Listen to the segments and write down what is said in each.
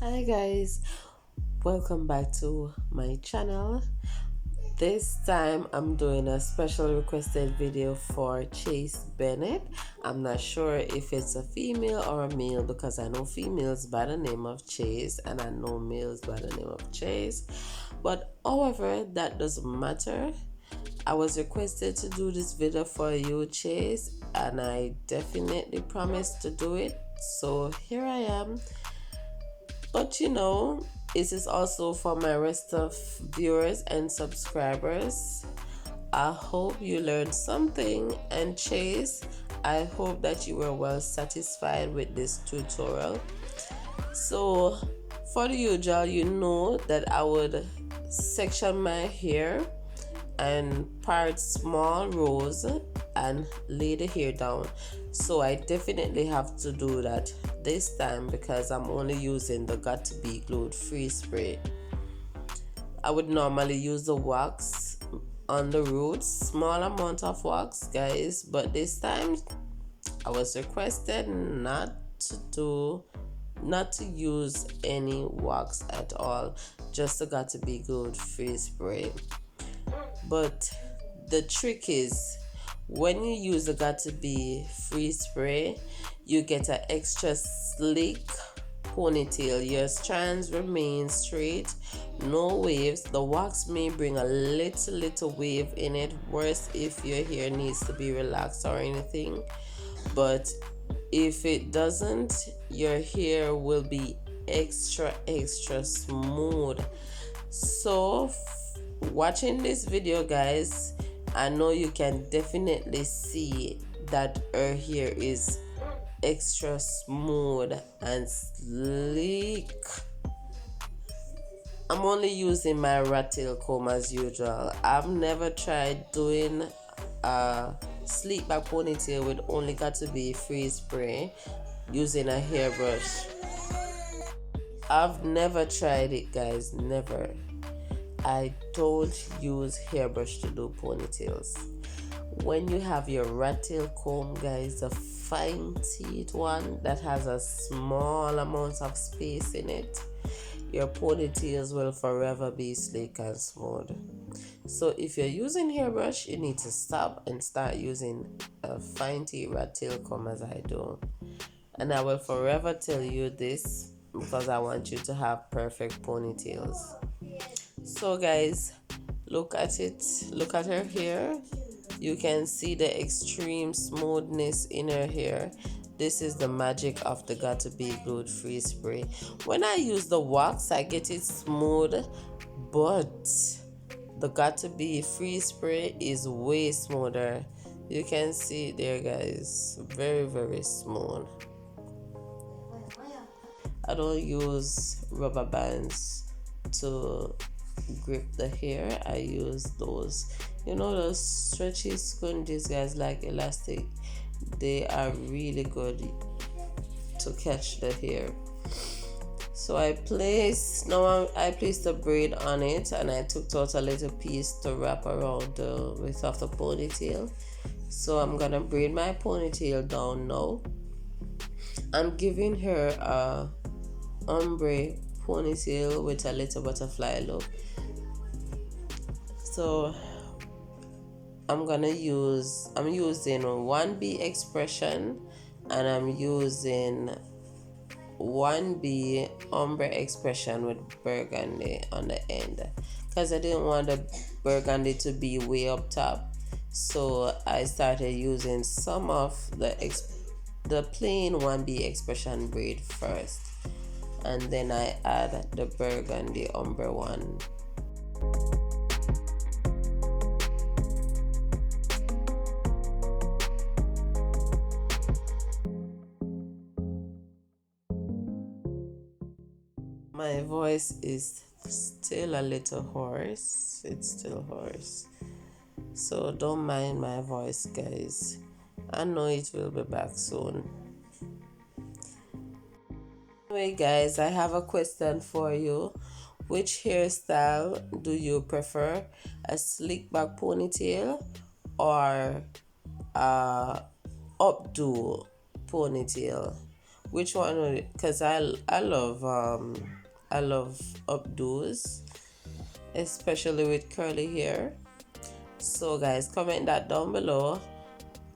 Hi guys, welcome back to my channel. This time I'm doing a special requested video for Chase Bennett. I'm not sure if it's a female or a male because I know females by the name of Chase and I know males by the name of Chase. But however, that doesn't matter. I was requested to do this video for you, Chase, and I definitely promised to do it. So here I am. But it is also for my rest of viewers and subscribers. I hope you learned something, and Chase, I hope that you were well satisfied with this tutorial. So for the usual, you know that I would section my hair and part small rows and lay the hair down. So I definitely have to do that this time because I'm only using the GOT2BE glued free spray. I would normally use the wax on the roots, small amount of wax guys, but this time I was requested not to use any wax at all, just the GOT2BE glued free spray. But the trick is when you use the GOT2BE free spray, you get an extra sleek ponytail. Your strands remain straight, no waves. The wax may bring a little wave in it, worse if your hair needs to be relaxed or anything. But if it doesn't, your hair will be extra smooth. So watching this video guys, I know you can definitely see that her hair is extra smooth and sleek. I'm only using my rat tail comb as usual. I've never tried doing a sleek back ponytail with only GOT2BE free spray using a hairbrush. I've never tried it guys, never. I don't use hairbrush to do ponytails. When you have your rat tail comb guys, the fine teeth one that has a small amount of space in it, your ponytails will forever be sleek and smooth. So if you're using hairbrush, you need to stop and start using a fine teeth rat tail comb as I do. And I will forever tell you this because I want you to have perfect ponytails. So guys, look at it, look at her hair. You can see the extreme smoothness in her hair. This is the magic of the GOT2BE glued free spray. When I use the wax, I get it smooth, but the GOT2BE free spray is way smoother. You can see it there guys, very smooth. I don't use rubber bands to grip the hair. I use those, those stretchy scrungies guys, like elastic. They are really good to catch the hair. So I placed the braid on it, and I took out a little piece to wrap around the width of the ponytail. So I'm gonna braid my ponytail down now. I'm giving her a ombre ponytail with a little butterfly look. So I'm using 1B expression, and I'm using 1B ombre expression with burgundy on the end because I didn't want the burgundy to be way up top. So I started using some of the plain 1B expression braid first, and then I add the burgundy ombre one. My voice is still a little hoarse. It's still hoarse. So don't mind my voice, guys. I know it will be back soon. Anyway, guys, I have a question for you. Which hairstyle do you prefer? A slick back ponytail or a updo ponytail? which one, because I love updos, especially with curly hair. So guys, comment that down below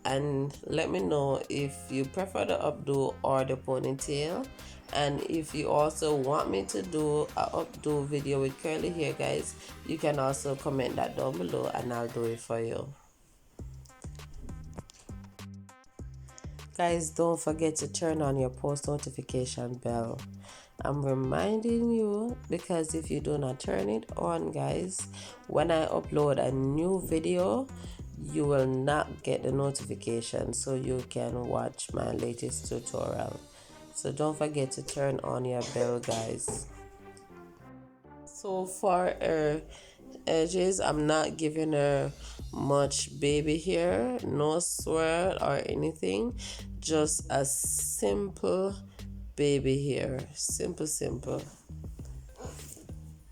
and let me know if you prefer the updo or the ponytail, and if you also want me to do a updo video with curly hair, guys, you can also comment that down below and I'll do it for you. Guys, don't forget to turn on your post notification bell. I'm reminding you because if you do not turn it on, guys, when I upload a new video, you will not get the notification so you can watch my latest tutorial. So don't forget to turn on your bell, guys. So for her edges, I'm not giving her much baby hair, no swirl or anything, just a simple baby hair, simple.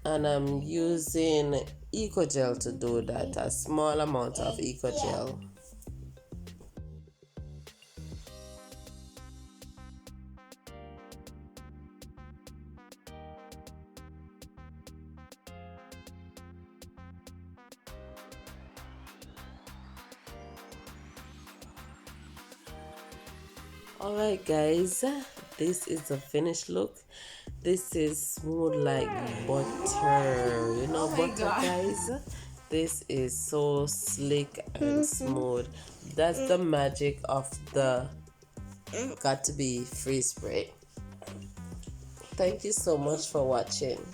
And I'm using eco gel to do that, a small amount of eco gel. Alright guys, this is the finished look. This is smooth like butter. You know butter, guys? This is so slick and smooth. That's the magic of the GOT2BE free spray. Thank you so much for watching.